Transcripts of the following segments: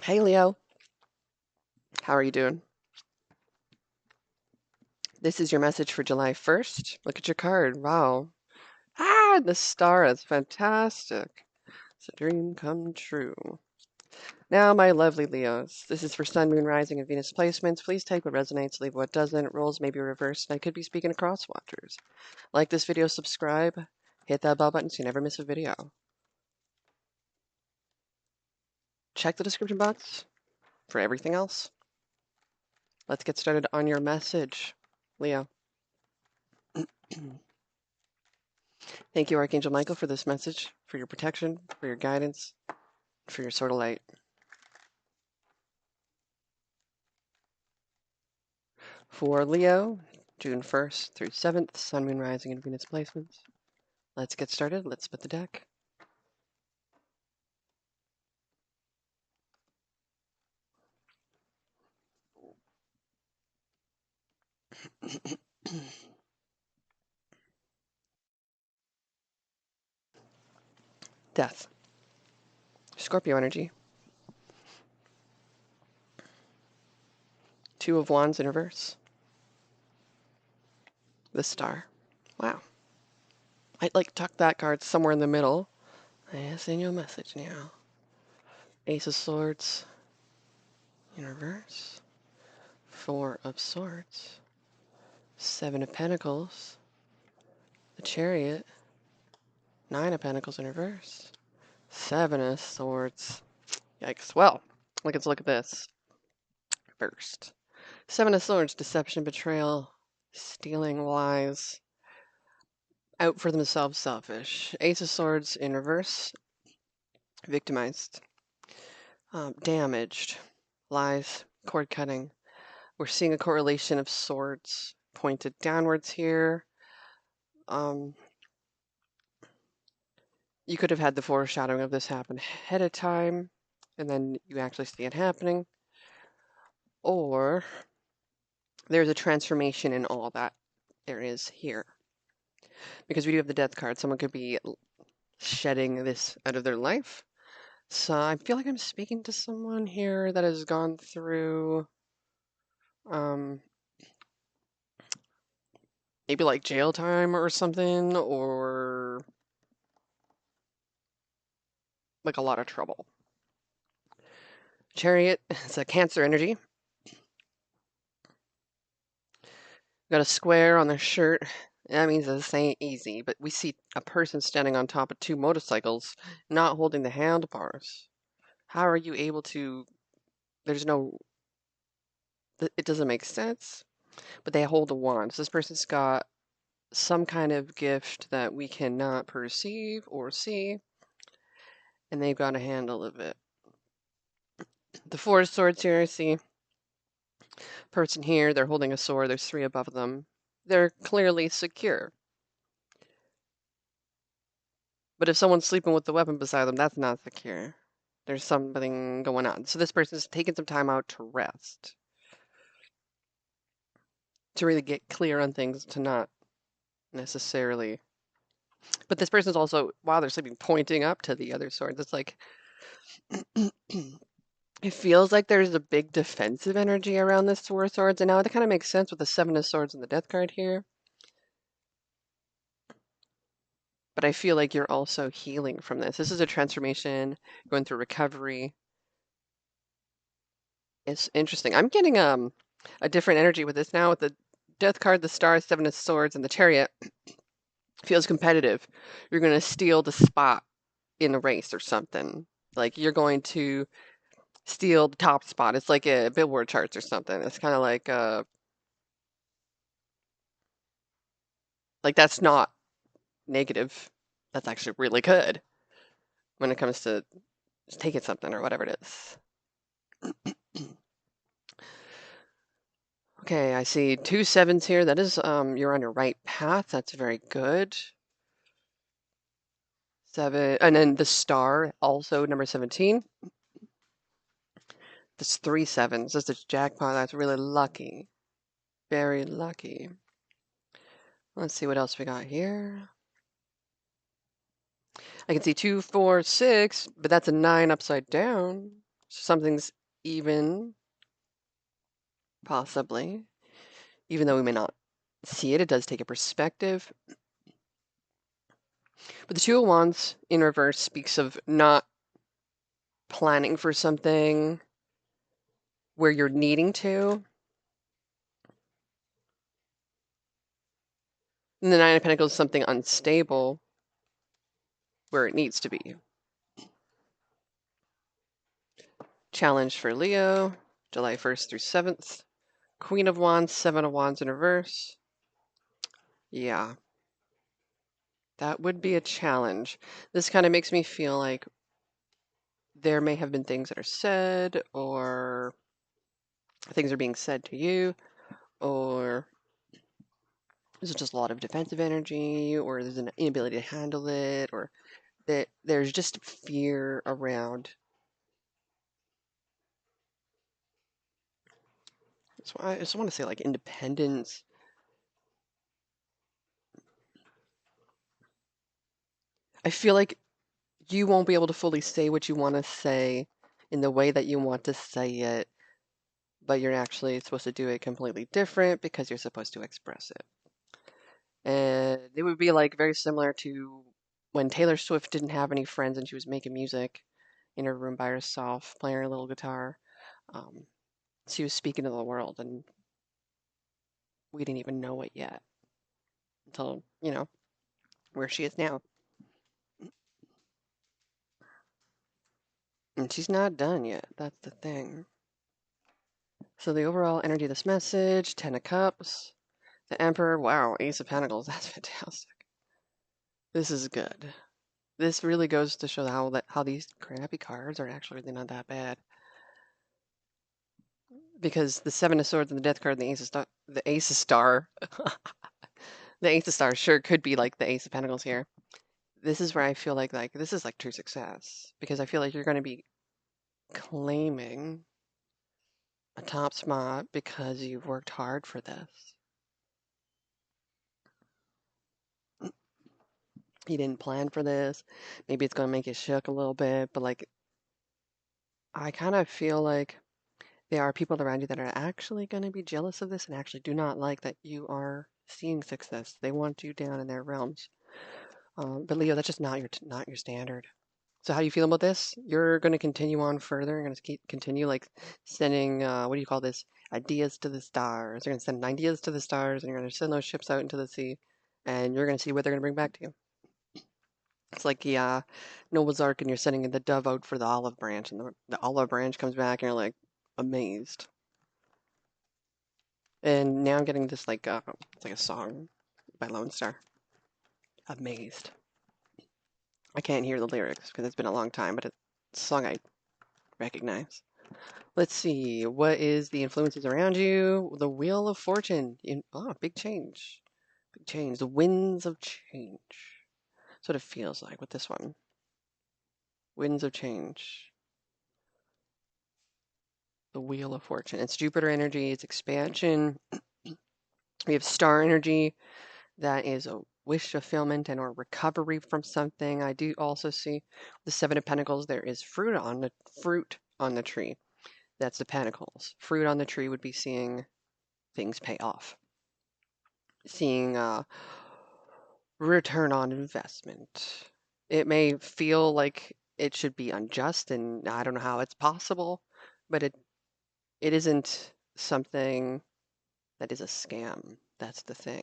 Hey Leo, how are you doing? This is your message for July 1st. Look at your card. Wow. Ah, the star is fantastic. It's a dream come true. Now, my lovely Leos, this is for Sun, Moon, Rising, and Venus placements. Please take what resonates, leave what doesn't. Roles may be reversed, and I could be speaking to cross watchers. Like this video, subscribe, hit that bell button so you never miss a video. Check the description box for everything else. Let's get started on your message, Leo. Thank you, Archangel Michael, for this message, for your protection, for your guidance, for your sword of light. For Leo, June 1st through 7th, Sun, Moon, Rising, and Venus placements. Let's get started. Let's split the deck. Death. Scorpio energy. Two of Wands in reverse. The Star. Wow. I'd like tuck that card somewhere in the middle. I send you a message now. Ace of Swords in reverse. Four of Swords. Seven of Pentacles. The Chariot. Nine of Pentacles in reverse. Seven of Swords. Yikes. Well, let's look at this first. Seven of Swords, deception, betrayal, stealing, lies, out for themselves, selfish. Ace of Swords in reverse, victimized, damaged, lies, cord cutting. We're seeing a correlation of swords pointed downwards here. You could have had the foreshadowing of this happen ahead of time, and then you actually see it happening. Or there's a transformation in all that there is here. Because we do have the death card, someone could be shedding this out of their life. So I feel like I'm speaking to someone here that has gone through maybe like jail time or something, or like a lot of trouble. Chariot, it's a Cancer energy. Got a square on their shirt. That means this ain't easy, but we see a person standing on top of two motorcycles, not holding the handlebars. How are you able to? There's no. It doesn't make sense, but they hold a wand. So this person's got some kind of gift that we cannot perceive or see, and they've got a handle of it. The Four of Swords here, I see person here, they're holding a sword, there's three above them. They're clearly secure. But if someone's sleeping with the weapon beside them, that's not secure. There's something going on. So this person's taking some time out to rest, to really get clear on things, to not necessarily. But this person's also, while they're sleeping, pointing up to the other swords. It's like, it feels like there's a big defensive energy around this Four of Swords, and now that kind of makes sense with the Seven of Swords and the Death card here. But I feel like you're also healing from this. This is a transformation, going through recovery. It's interesting. I'm getting a different energy with this now with the Death card, the Star, Seven of Swords, and the Chariot. Feels competitive. You're going to steal the spot in the race or something. Like you're going to steal the top spot. It's like a Billboard charts or something. It's kind of like that's not negative. That's actually really good when it comes to taking something or whatever it is. Okay, I see two sevens here. That is, you're on your right path. That's very good. Seven, and then the star, also number 17. That's three sevens. That's a jackpot. That's really lucky. Very lucky. Let's see what else we got here. I can see 2, 4, 6, but that's a 9 upside down. Something's even, possibly, even though we may not see it, it does take a perspective. But the Two of Wands in reverse speaks of not planning for something where you're needing to. And the Nine of Pentacles is something unstable where it needs to be. Challenge for Leo, July 1st through 7th. Queen of Wands, Seven of Wands in reverse. Yeah, that would be a challenge. This kind of makes me feel like there may have been things that are said, or things are being said to you, or there's just a lot of defensive energy, or there's an inability to handle it, or that there's just fear around. So I just want to say like independence. I feel like you won't be able to fully say what you want to say in the way that you want to say it, but you're actually supposed to do it completely different because you're supposed to express it. And it would be like very similar to when Taylor Swift didn't have any friends and she was making music in her room by herself, playing her little guitar. Um, she was speaking to the world, and we didn't even know it yet until, where she is now. And she's not done yet. That's the thing. So the overall energy of this message, Ten of Cups, the Emperor, wow, Ace of Pentacles, that's fantastic. This is good. This really goes to show how these crappy cards are actually really not that bad. Because the Seven of Swords and the Death card and the Ace of Star, the Ace of Star sure could be like the Ace of Pentacles here. This is where I feel like this is like true success, because I feel like you're going to be claiming a top spot because you've worked hard for this. You didn't plan for this. Maybe it's going to make you shook a little bit, but like I kind of feel like there are people around you that are actually going to be jealous of this and actually do not like that you are seeing success. They want you down in their realms. But Leo, that's just not your standard. So how do you feel about this? You're going to continue on further. You're going to continue like sending what do you call this? Ideas to the stars. You're going to send ideas to the stars, and you're going to send those ships out into the sea, and you're going to see what they're going to bring back to you. It's like Noah's Ark, and you're sending the dove out for the olive branch, and the olive branch comes back, and you're like amazed. And now I'm getting this like it's like a song by Lone Star. Amazed. I can't hear the lyrics because it's been a long time, but it's a song I recognize. Let's see. What is the influences around you? The Wheel of Fortune. Big change. Big change. The winds of change. That's what it feels like with this one. Winds of change. The Wheel of Fortune. It's Jupiter energy. It's expansion. We have star energy. That is a wish fulfillment and or recovery from something. I do also see the Seven of Pentacles. There is fruit on the tree. That's the Pentacles. Fruit on the tree would be seeing things pay off. Seeing return on investment. It may feel like it should be unjust, and I don't know how it's possible, but it isn't something that is a scam. That's the thing.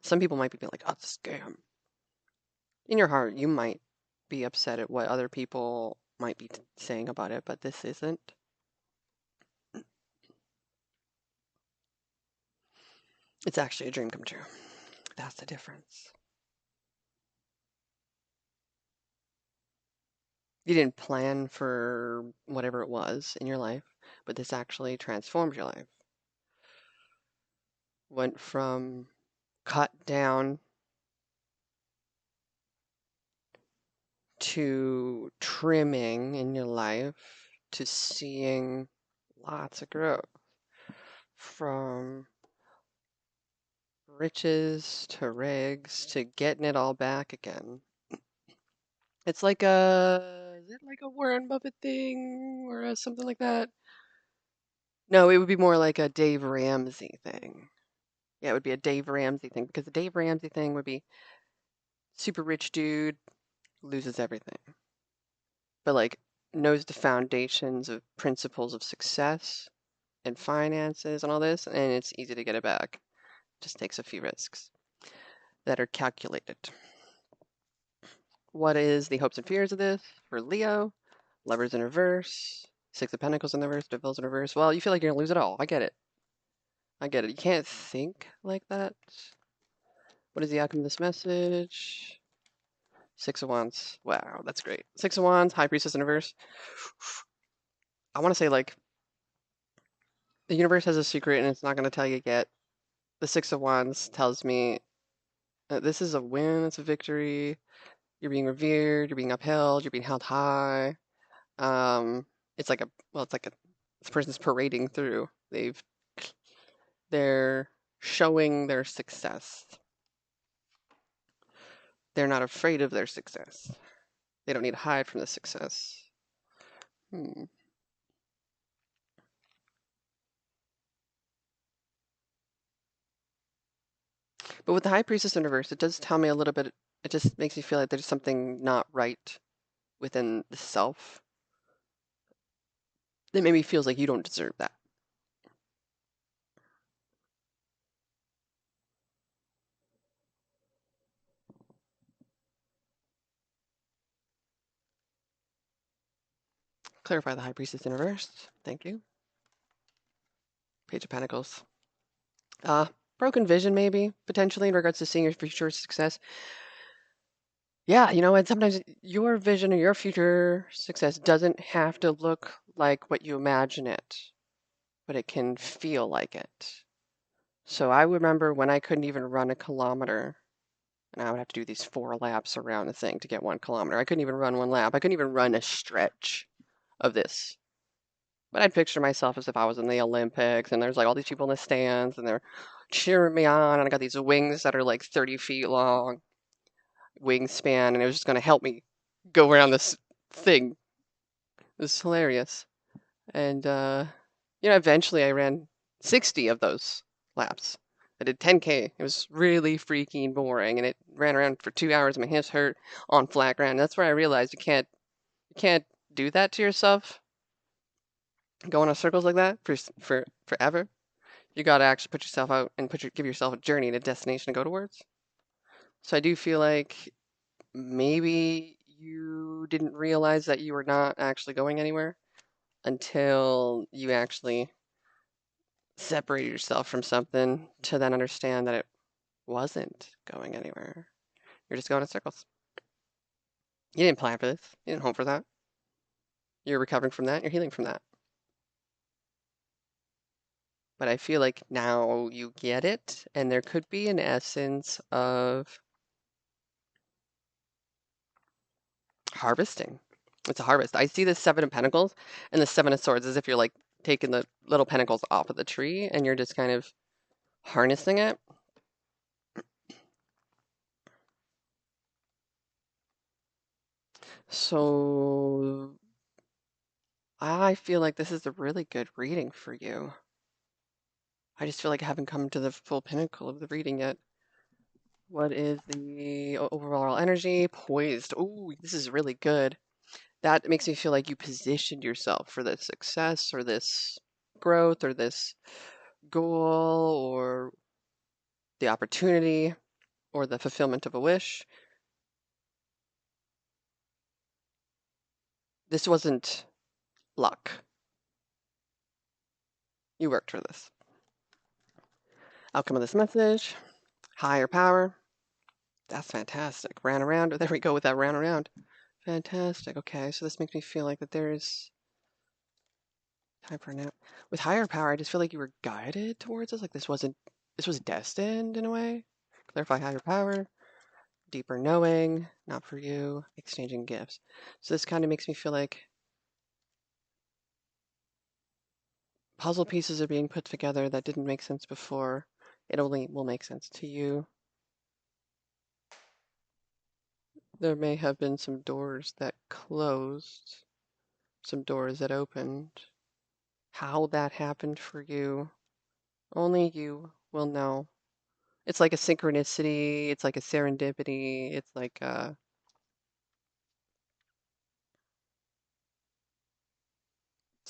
Some people might be like, "Oh, it's a scam." In your heart, you might be upset at what other people might be saying about it, but this isn't. It's actually a dream come true. That's the difference. You didn't plan for whatever it was in your life, but this actually transformed your life. Went from cut down to trimming in your life to seeing lots of growth. From riches to rags to getting it all back again. It's like is it like a Warren Buffett thing or something like that? No, it would be more like a Dave Ramsey thing. Yeah, it would be a Dave Ramsey thing because the Dave Ramsey thing would be super rich dude loses everything, but like knows the foundations of principles of success and finances and all this, and it's easy to get it back. Just takes a few risks that are calculated. What is the hopes and fears of this for Leo? Lovers in reverse, Six of Pentacles in reverse, Devils in reverse. Well, you feel like you're gonna lose it all. I get it. I get it. You can't think like that. What is the outcome of this message? Six of Wands. Wow, that's great. Six of Wands, High Priestess in reverse. I want to say like the universe has a secret and it's not going to tell you yet. The Six of Wands tells me that this is a win, it's a victory. You're being revered, you're being upheld, you're being held high. Um, it's like a well, it's like a this person's parading through. They're showing their success. They're not afraid of their success. They don't need to hide from the success. Hmm. But with the High Priestess in reverse, it does tell me a little bit. It just makes me feel like there's something not right within the self that maybe feels like you don't deserve that. Clarify the High Priestess in reverse. Thank you. Page of Pentacles. Broken vision, maybe, potentially, in regards to seeing your future success. Yeah, and sometimes your vision or your future success doesn't have to look like what you imagine it, but it can feel like it. So I remember when I couldn't even run a kilometer, and I would have to do these 4 laps around the thing to get 1 kilometer. I couldn't even run 1 lap. I couldn't even run a stretch of this. But I'd picture myself as if I was in the Olympics, and there's like all these people in the stands, and they're cheering me on, and I got these wings that are like 30 feet long, wingspan, and it was just going to help me go around this thing. It was hilarious. And, eventually I ran 60 of those laps. I did 10K. It was really freaking boring, and it ran around for 2 hours. My hips hurt on flat ground. That's where I realized you can't do that to yourself. Go on circles like that for forever. You got to actually put yourself out and give yourself a journey and a destination to go towards. So I do feel like maybe you didn't realize that you were not actually going anywhere until you actually separated yourself from something to then understand that it wasn't going anywhere. You're just going in circles. You didn't plan for this. You didn't hope for that. You're recovering from that. You're healing from that. But I feel like now you get it, and there could be an essence of harvesting. It's a harvest. I see the Seven of Pentacles and the Seven of Swords as if you're like taking the little pentacles off of the tree and you're just kind of harnessing it. So I feel like this is a really good reading for you. I just feel like I haven't come to the full pinnacle of the reading yet. What is the overall energy? Poised. Oh, this is really good. That makes me feel like you positioned yourself for this success or this growth or this goal or the opportunity or the fulfillment of a wish. This wasn't luck. You worked for this. Outcome of this message, higher power. That's fantastic. Ran around. There we go with that ran around. Fantastic. Okay, so this makes me feel like that there's time for a nap. With higher power, I just feel like you were guided towards this. Like this was destined in a way. Clarify higher power, deeper knowing, not for you, exchanging gifts. So this kind of makes me feel like puzzle pieces are being put together that didn't make sense before. It only will make sense to you. There may have been some doors that closed, some doors that opened. How that happened for you, only you will know. It's like a synchronicity, it's like a serendipity, it's like a,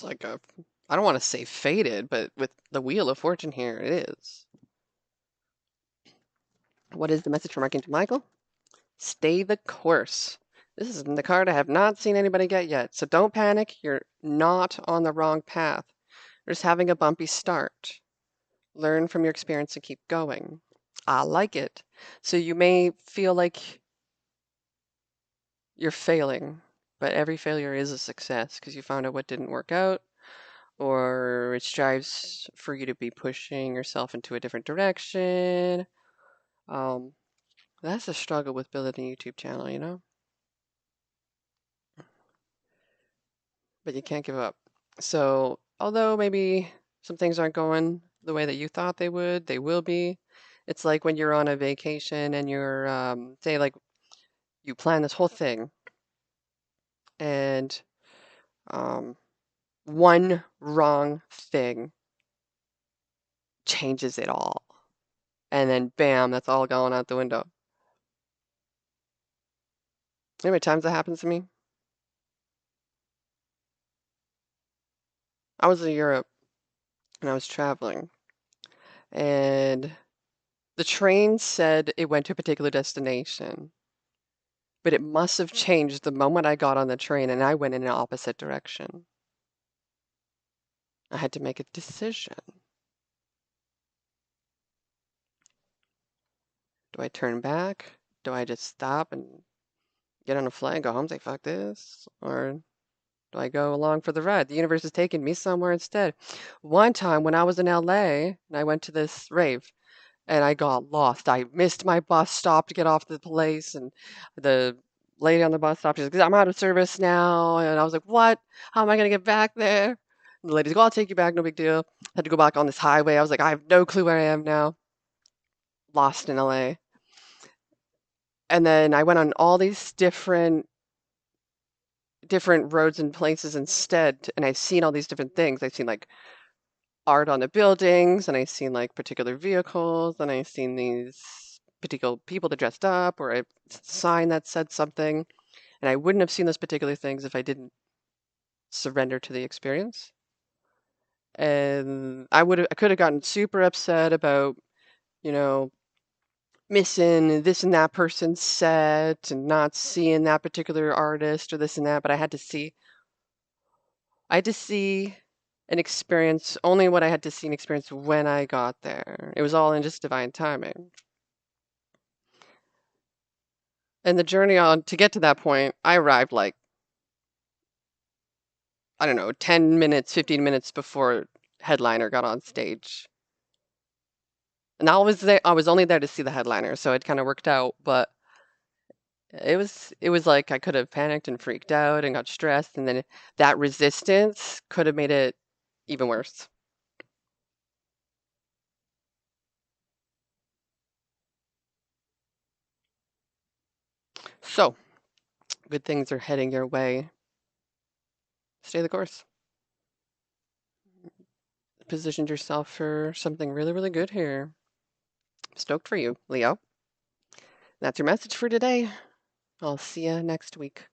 I don't want to say fated, but with the Wheel of Fortune here, it is. What is the message from Archangel Michael? Stay the course. This is the card I have not seen anybody get yet, so don't panic. You're not on the wrong path. You're just having a bumpy start. Learn from your experience and keep going. I like it. So you may feel like you're failing, but every failure is a success because you found out what didn't work out, or it strives for you to be pushing yourself into a different direction. Um, that's a struggle with building a YouTube channel, you know? But you can't give up. So, although maybe some things aren't going the way that you thought they would, they will be. It's like when you're on a vacation and you're, say, like you plan this whole thing and um, one wrong thing changes it all. And then bam, that's all going out the window. You know how many times that happens to me? I was in Europe and I was traveling, and the train said it went to a particular destination, but it must have changed the moment I got on the train and I went in an opposite direction. I had to make a decision. Do I turn back? Do I just stop and get on a flight and go home and say, fuck this? Or do I go along for the ride? The universe is taking me somewhere instead. One time when I was in LA and I went to this rave and I got lost. I missed my bus stop to get off the place, and the lady on the bus stop, she's like, I'm out of service now. And I was like, what? How am I going to get back there? And the lady's like, I'll take you back, no big deal. Had to go back on this highway. I was like, I have no clue where I am now. Lost in LA. And then I went on all these different roads and places instead, and I've seen all these different things. I've seen like art on the buildings, and I've seen like particular vehicles, and I've seen these particular people that dressed up, or a sign that said something. And I wouldn't have seen those particular things if I didn't surrender to the experience. And I could have gotten super upset about, you know, missing this and that person's set and not seeing that particular artist or this and that, but I had to see and experience only what I had to see and experience when I got there. It was all in just divine timing. And the journey on to get to that point, I arrived like, I don't know, 10 minutes, 15 minutes before headliner got on stage. And I was only there to see the headliner, so it kind of worked out, but it was like I could have panicked and freaked out and got stressed, and then that resistance could have made it even worse. So, good things are heading your way. Stay the course. Positioned yourself for something really, really good here. Stoked for you, Leo. That's your message for today. I'll see you next week.